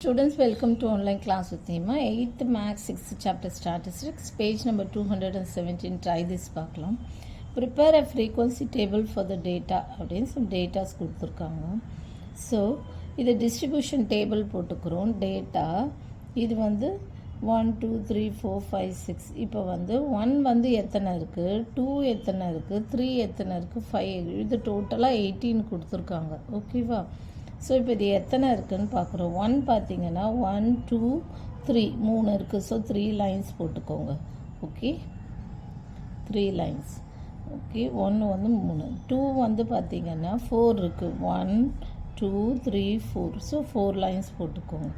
Students, welcome to online class with Nima. 8th Max 6th chapter statistics, page number 217. Try this பார்க்கலாம். Prepare a frequency table for the data அப்படின்னு some datas கொடுத்துருக்காங்க. So இது distribution table போட்டுக்கிறோம். Data இது வந்து 1 2 3 4 5 6. இப்போ வந்து 1 வந்து எத்தனை இருக்குது, 2 எத்தனை இருக்குது, 3 எத்தனை இருக்குது, 5 இது டோட்டலாக 18 கொடுத்துருக்காங்க. ஓகேவா? ஸோ இப்போ இது எத்தனை இருக்குதுன்னு பார்க்குறோம். 1 பார்த்தீங்கன்னா 1 2 3 3 இருக்குது. ஸோ 3 லைன்ஸ் போட்டுக்கோங்க. Okay, 3 lines. ஓகே, 1 வந்து 3. 2 வந்து பார்த்தீங்கன்னா 4 இருக்குது. 1 2 3 4. ஸோ 4 லைன்ஸ் போட்டுக்கோங்க.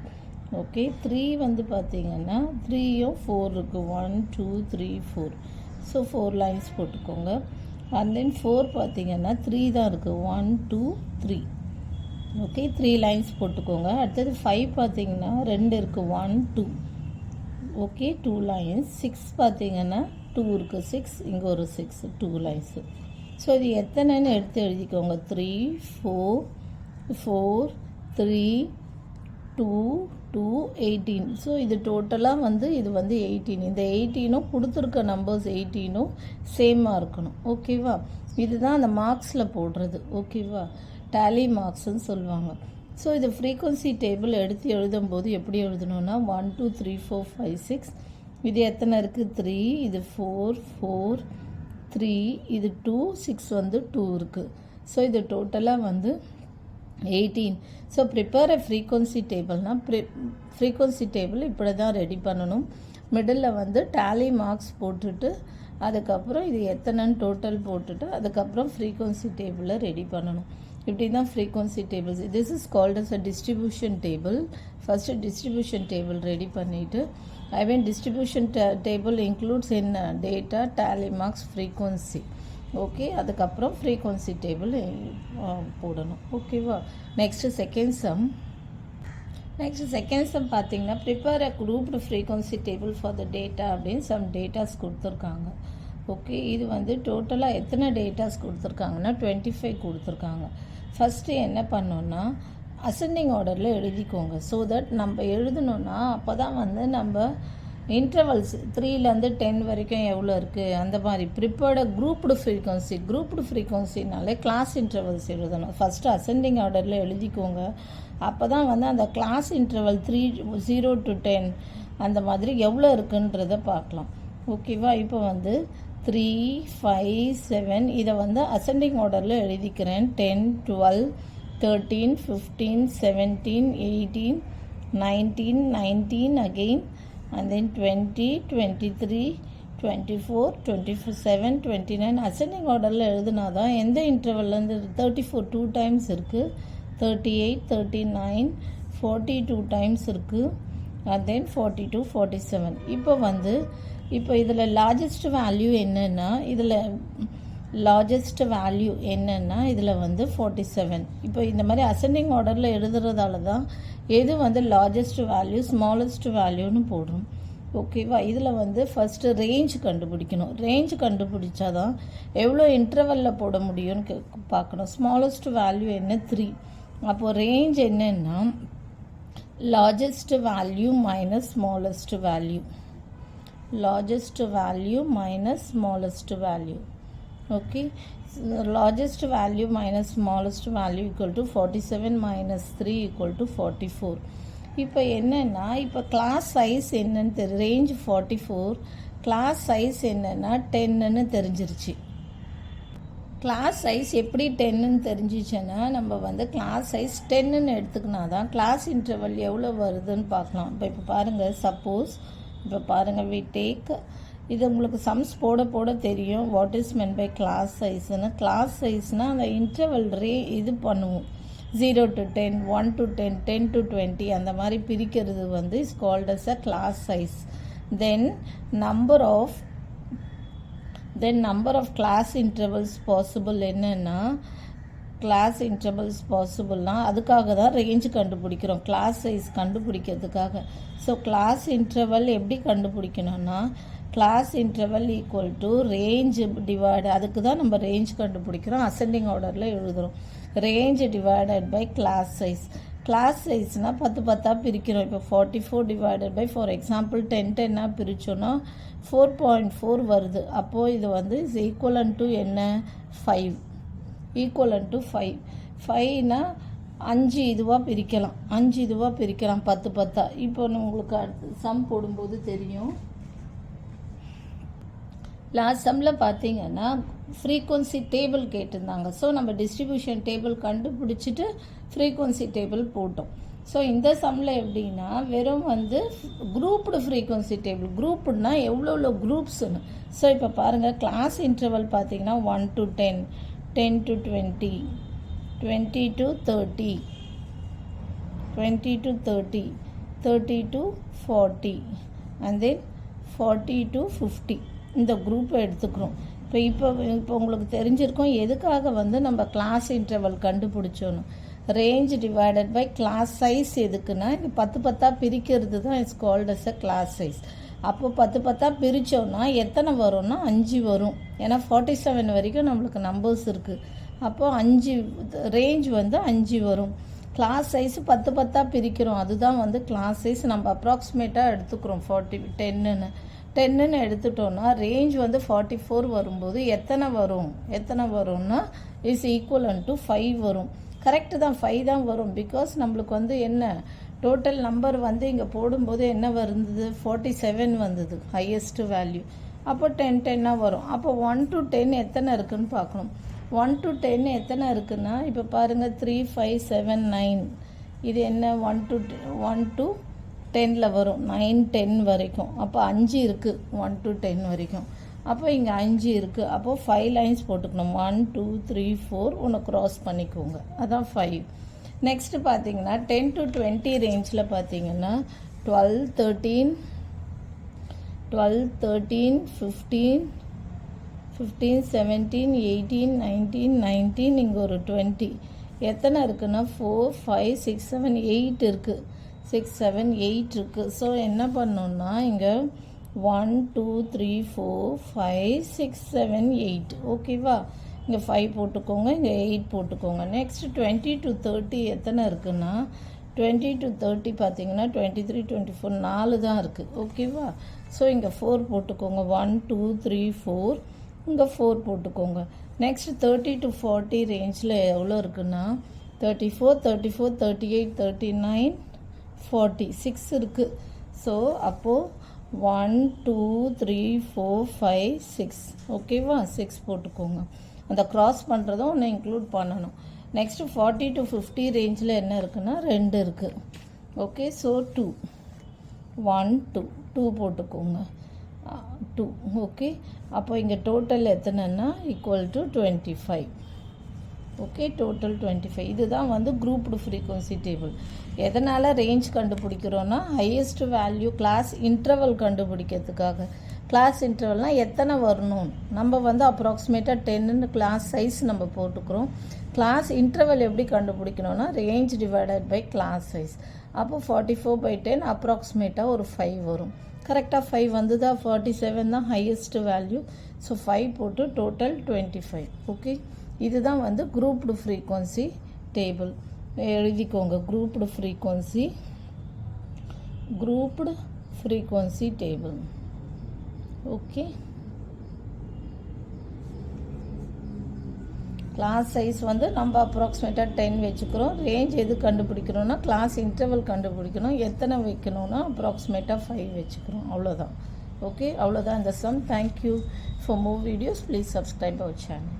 ஓகே, 3 வந்து பார்த்தீங்கன்னா 3யும் 4 இருக்குது. 1 2 3 4. ஸோ 4 லைன்ஸ் போட்டுக்கோங்க. அண்ட் தென் 4 பார்த்தீங்கன்னா 3 தான் இருக்குது. 1 2 3. ஓகே, 3 லைன்ஸ் போட்டுக்கோங்க. அடுத்தது 5 பார்த்தீங்கன்னா 2 இருக்குது. 1 2. Okay, 2 lines. 6 பார்த்தீங்கன்னா 2 இருக்குது. 6 இங்கே ஒரு 6 2 லைன்ஸு. ஸோ இது எத்தனைன்னு எடுத்து எழுதிக்கோங்க. 3 4 4 3 2 2 18. ஸோ இது டோட்டலாக வந்து இது வந்து 18. இந்த 18ம் கொடுத்துருக்க நம்பர்ஸ் 18ம் சேமாக இருக்கணும். ஓகேவா? இதுதான் அந்த மார்க்ஸில் போடுறது. ஓகேவா? டேலி மார்க்ஸ்ன்னு சொல்லுவாங்க. ஸோ இது ஃப்ரீக்வன்சி டேபிள் எடுத்து எழுதும்போது எப்படி எழுதணும்னா 1 2 3 4 5 6. இது எத்தனை இருக்குது? 3. இது 4 4 3. இது 2 6 வந்து 2 இருக்குது. ஸோ இது டோட்டலாக வந்து 18. ஸோ ப்ரிப்பேர் அ ஃப்ரீக்வன்சி டேபிள்னால் ஃப்ரீக்வன்சி டேபிள் இப்படி தான் ரெடி பண்ணணும். மிடில் வந்து டேலி மார்க்ஸ் போட்டுட்டு அதுக்கப்புறம் இது எத்தனைன்னு டோட்டல் போட்டுட்டு அதுக்கப்புறம் ஃப்ரீக்வன்சி டேபிளை ரெடி பண்ணணும். இப்படி தான் frequency tables. This is called as a distribution table. First distribution table ready பண்ணிவிட்டு distribution table includes in data tally marks frequency. Okay, அதுக்கப்புறம் ஃப்ரீக்வன்சி டேபிள் போடணும். ஓகேவா? நெக்ஸ்ட்டு செகண்ட் சம் பார்த்தீங்கன்னா prepare a grouped frequency table for the data அப்படின்னு sum datas கொடுத்துருக்காங்க. Okay, இது வந்து டோட்டலாக எத்தனை டேட்டாஸ் கொடுத்துருக்காங்கன்னா 25 கொடுத்துருக்காங்க. ஃபஸ்ட்டு என்ன பண்ணோன்னா அசெண்டிங் ஆர்டரில் எழுதிக்கோங்க. ஸோ தட் நம்ம எழுதணுன்னா அப்போ தான் வந்து நம்ம இன்டர்வல்ஸ் 3லேருந்து 10 வரைக்கும் எவ்வளோ இருக்குது அந்த மாதிரி ப்ரிப்பேர்டு குரூப்டு ஃப்ரீக்வன்சினாலே கிளாஸ் இன்டர்வல்ஸ் எழுதணும். ஃபஸ்ட்டு அசெண்டிங் ஆர்டரில் எழுதிக்கோங்க. அப்போ தான் வந்து அந்த கிளாஸ் இன்டர்வல் 0 to 10 அந்த மாதிரி எவ்வளோ இருக்குன்றதை பார்க்கலாம். ஓகேவா? இப்போ வந்து 3 5 7 இதை வந்து அசெண்டிங் ஆர்டரில் எழுதிக்கிறேன். 10 12 13 15 17 18 19 19 again and then 20 23 24 27 29 அசெண்டிங் ஆர்டரில் எழுதுனா தான் எந்த இன்டர்வல்லேருந்து 34 2 டைம்ஸ் இருக்குது. 38 39 40 2 டைம்ஸ் இருக்குது. and then 42 47. இப்போ இதில் லார்ஜஸ்ட் வேல்யூ என்னென்னா இதில் வந்து 47. இப்போ இந்த மாதிரி அசெண்டிங் ஆர்டரில் எழுதுறதால தான் எது வந்து லார்ஜஸ்ட் வேல்யூ ஸ்மாலஸ்ட் வேல்யூன்னு போடுறோம். ஓகேவா? இதில் வந்து ஃபஸ்ட்டு ரேஞ்ச் கண்டுபிடிக்கணும். ரேஞ்ச் கண்டுபிடிச்சா தான் எவ்வளோ இன்டர்வலில் போட முடியும்னு பார்க்கணும். ஸ்மாலஸ்ட் வேல்யூ என்ன? 3. அப்போது ரேஞ்ச் என்னென்னா largest value minus smallest value. Largest value minus smallest value. Okay, so largest value minus smallest value equal to 47 minus 3 equal to 44. இப்போ என்னென்னா இப்போ கிளாஸ் சைஸ் என்னன்னு ரேஞ்ச் 44, கிளாஸ் சைஸ் என்னென்னா 10ன்னு தெரிஞ்சிருச்சு. கிளாஸ் சைஸ் எப்படி 10ன்னு தெரிஞ்சிச்சுன்னா நம்ம வந்து கிளாஸ் சைஸ் 10ன்னு எடுத்துக்கினா தான் கிளாஸ் இன்டர்வல் எவ்வளோ வருதுன்னு பார்க்கலாம். இப்போ பாருங்கள், சப்போஸ் இப்போ பாருங்கள் வி டேக் இது உங்களுக்கு சம்ஸ் போட தெரியும் what is mean by class சைஸ்ன்னு. கிளாஸ் சைஸ்னால் அந்த இன்டர்வல் இது பண்ணுவோம். 0 to 10 1 to 10 10 to 20 அந்த மாதிரி பிரிக்கிறது வந்து is called as a class size. Then number of class intervals possible என்னென்னா கிளாஸ் இன்டர்வல்ஸ் பாசிபிள்னால் அதுக்காக தான் ரேஞ்ச் கண்டுபிடிக்கிறோம், கிளாஸ் சைஸ் கண்டுபிடிக்கிறதுக்காக. ஸோ கிளாஸ் இன்டர்வல் எப்படி கண்டுபிடிக்கணும்னா class interval equal to range divide, அதுக்கு தான் நம்ம ரேஞ்ச் கண்டுபிடிக்கிறோம். அசெண்டிங் ஆர்டரில் எழுதுகிறோம். Range divided by class size. Class சைஸ்னால் 10 10 பிரிக்கிறோம். இப்போ 44 டிவைடட் பை ஃபார் எக்ஸாம்பிள் 10 10 பிரித்தோன்னா 4.4 வருது. அப்போது இது வந்து இஸ் ஈக்குவலன் டு என்ன 5, ஈக்குவலன் டு 5. 5னா 5 இதுவாக பிரிக்கலாம், 5 இதுவாக பிரிக்கலாம் 10 10. இப்போ உங்களுக்கு அடுத்து சம் போடும்போது தெரியும். லாஸ்ட் சம்மில் பார்த்தீங்கன்னா ஃப்ரீக்வன்சி டேபிள் கேட்டிருந்தாங்க. ஸோ நம்ம டிஸ்ட்ரிபியூஷன் டேபிள் கண்டுபிடிச்சிட்டு ஃப்ரீக்வன்சி டேபிள் போட்டோம். ஸோ இந்த சம்மில் எப்படின்னா வெறும் வந்து குரூப்டு ஃப்ரீக்வன்சி டேபிள். குரூப்புன்னா எவ்வளோ குரூப்ஸ்னு. ஸோ இப்போ பாருங்கள் கிளாஸ் இன்டர்வல் பார்த்தீங்கன்னா 1 to 10, 10 to 20, 20 to 30, 20 to 30, 30 to 40 and then 40 to 50. இந்த குரூப்பை எடுத்துக்கிறோம். இப்போ உங்களுக்கு தெரிஞ்சிருக்கும் எதுக்காக வந்து நம்ம கிளாஸ் இன்டர்வல் கண்டுபிடிச்சோன்னு. Range divided by class size எதுக்குன்னா இது 10 10 பிரிக்கிறது தான் it's called as a class size. அப்போ 10 10 பிரித்தோன்னா எத்தனை வரும்னா 5 வரும். ஏன்னா 47 வரைக்கும் நம்மளுக்கு நம்பர்ஸ் இருக்குது. அப்போது 5 ரேஞ்ச் வந்து 5 வரும். கிளாஸ் சைஸ் 10 10 பிரிக்கிறோம், அதுதான் வந்து கிளாஸ் சைஸ். நம்ம அப்ராக்சிமேட்டாக எடுத்துக்கிறோம் 10ன்னு எடுத்துட்டோன்னா ரேஞ்ச் வந்து 44 வரும்போது எத்தனை வரும்னா இஸ் ஈக்குவலன் டு 5 வரும். கரெக்டு தான், 5 தான் வரும். பிகாஸ் நம்மளுக்கு வந்து என்ன டோட்டல் நம்பர் வந்து இங்கே போடும்போது என்ன வந்தது 47 வந்தது ஹையஸ்ட் வேல்யூ. அப்போ 10 10 வரும். அப்போ 1 to 10 எத்தனை இருக்குதுன்னு பார்க்கணும். 1 to 10 எத்தனை இருக்குன்னா இப்போ பாருங்கள் 3 5 7 9. இது என்ன 1 to 10 வரும் 9 10 வரைக்கும். அப்போ 5 இருக்குது 1 to 10 வரைக்கும். அப்போ இங்கே 5 இருக்குது. அப்போது 5 லைன்ஸ் போட்டுக்கணும். 1 2 3 4 ஒன்று க்ராஸ் பண்ணிக்கோங்க, அதான் 5. நெக்ஸ்ட்டு பார்த்தீங்கன்னா 10 to 20 ரேஞ்சில் பார்த்தீங்கன்னா 12 13 15 15 17 18 19 இங்கே ஒரு 20. எத்தனை இருக்குன்னா 4 5 6 7 8 இருக்குது. 6 7 8 இருக்குது. ஸோ என்ன பண்ணோன்னா இங்கே 1 2 3 4 5 6 7 8. ஓகேவா? இங்கே 5 போட்டுக்கோங்க, இங்கே 8 போட்டுக்கோங்க. நெக்ஸ்ட் 20 to 30 எத்தனை இருக்குன்னா 20 to 30 பார்த்தீங்கன்னா 23 24 4 தான் இருக்குது. ஓகேவா? ஸோ இங்கே 4 போட்டுக்கோங்க. 1 2 3 4 இங்கே 4 போட்டுக்கோங்க. நெக்ஸ்ட் 30 to 40 ரேஞ்சில் எவ்வளோ இருக்குன்னா 34 34 38 39 40 6 இருக்குது. ஸோ அப்போது 1 2 3 4 5 6. ஓகேவா? 6 போட்டுக்கோங்க. அந்த க்ராஸ் பண்ணுறதும் ஒன்று இன்க்ளூட் பண்ணணும். நெக்ஸ்ட்டு 40 to 50 ரேஞ்சில் என்ன இருக்குன்னா 2 இருக்குது. ஓகே, ஸோ 2 1 2 போட்டுக்கோங்க 2. ஓகே, அப்போ இங்கே டோட்டல் எத்தனைன்னா ஈக்குவல் டு 25. Okay, total 25. இதுதான் வந்து குரூப்டு ஃப்ரீக்வன்சி டேபிள். எதனால் ரேஞ்ச் கண்டுபிடிக்கிறோன்னா ஹையஸ்ட் வேல்யூ கிளாஸ் இன்டர்வல் கண்டுபிடிக்கிறதுக்காக. கிளாஸ் இன்டர்வல்னால் எத்தனை வரணும் நம்ம வந்து அப்ராக்சிமேட்டாக 10ன்னு கிளாஸ் சைஸ் நம்ம போட்டுக்கிறோம். கிளாஸ் இன்டர்வல் எப்படி கண்டுபிடிக்கணும்னா range divided by class size. அப்போ 44/10 அப்ராக்சிமேட்டாக ஒரு 5 வரும். கரெக்டாக 5 வந்துதா? 47 தான் ஹையஸ்ட் வேல்யூ. ஸோ 5 போட்டு டோட்டல் 25. ஓகே, இதுதான் வந்து குரூப்டு ஃப்ரீக்வன்சி டேபிள். எழுதிக்கோங்க, grouped frequency table. Okay, class size வந்து நம்ம அப்ராக்சிமேட்டாக 10 வச்சுக்கிறோம். ரேஞ்ச் எது கண்டுபிடிக்கணும்னா கிளாஸ் இன்டர்வல் கண்டுபிடிக்கணும். எத்தனை வைக்கணும்னா அப்ராக்சிமேட்டாக 5 வச்சுக்கிறோம். அவ்வளோதான். ஓகே, அவ்வளோதான் இந்த sum. Thank you. For more videos please subscribe our channel.